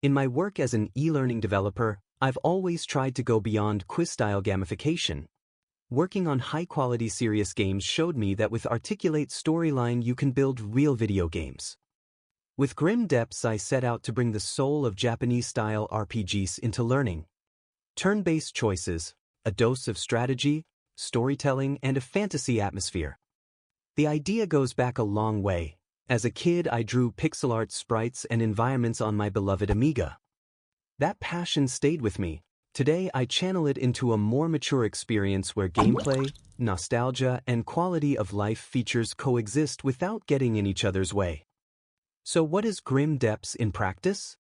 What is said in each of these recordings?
In my work as an e-learning developer, I've always tried to go beyond quiz-style gamification. Working on high-quality serious games showed me that with articulate storyline you can build real video games. With Grim Depths I set out to bring the soul of Japanese-style RPGs into learning. Turn-based choices, a dose of strategy, storytelling, and a fantasy atmosphere. The idea goes back a long way. As a kid I drew pixel art sprites and environments on my beloved Amiga. That passion stayed with me. Today I channel it into a more mature experience where gameplay, nostalgia, and quality of life features coexist without getting in each other's way. So what is Grim Depths in practice?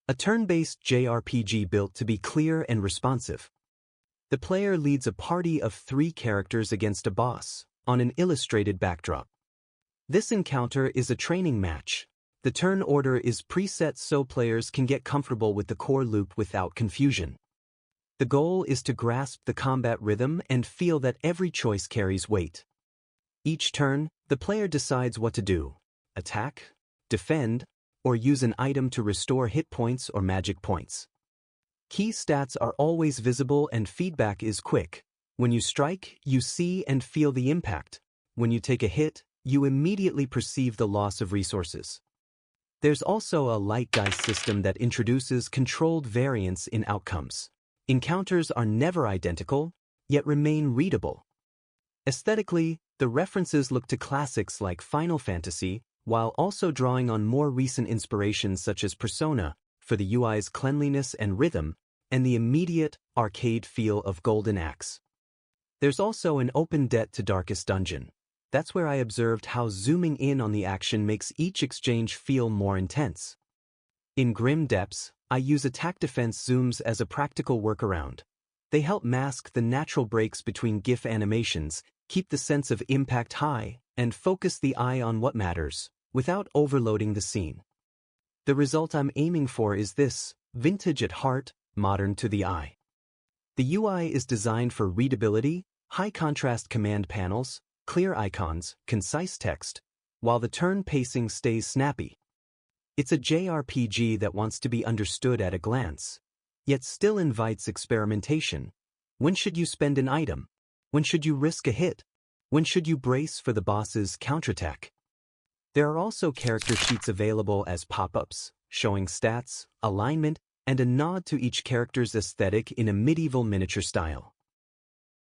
A turn-based JRPG built to be clear and responsive. The player leads a party of 3 characters against a boss, on an illustrated backdrop. This encounter is a training match. The turn order is preset so players can get comfortable with the core loop without confusion. The goal is to grasp the combat rhythm and feel that every choice carries weight. Each turn, the player decides what to do: attack, defend, or use an item to restore hit points or magic points. Key stats are always visible and feedback is quick. When you strike, you see and feel the impact. When you take a hit, you immediately perceive the loss of resources. There's also a light dice system that introduces controlled variance in outcomes. Encounters are never identical, yet remain readable. Aesthetically, the references look to classics like Final Fantasy, while also drawing on more recent inspirations such as Persona, for the UI's cleanliness and rhythm, and the immediate, arcade feel of Golden Axe. There's also an open debt to Darkest Dungeon. That's where I observed how zooming in on the action makes each exchange feel more intense. In Grim Depths, I use attack-defense zooms as a practical workaround. They help mask the natural breaks between GIF animations, keep the sense of impact high, and focus the eye on what matters, without overloading the scene. The result I'm aiming for is this: vintage at heart, modern to the eye. The UI is designed for readability, high-contrast command panels, clear icons, concise text, while the turn pacing stays snappy. It's a JRPG that wants to be understood at a glance, yet still invites experimentation. When should you spend an item? When should you risk a hit? When should you brace for the boss's counterattack? There are also character sheets available as pop-ups, showing stats, alignment, and a nod to each character's aesthetic in a medieval miniature style.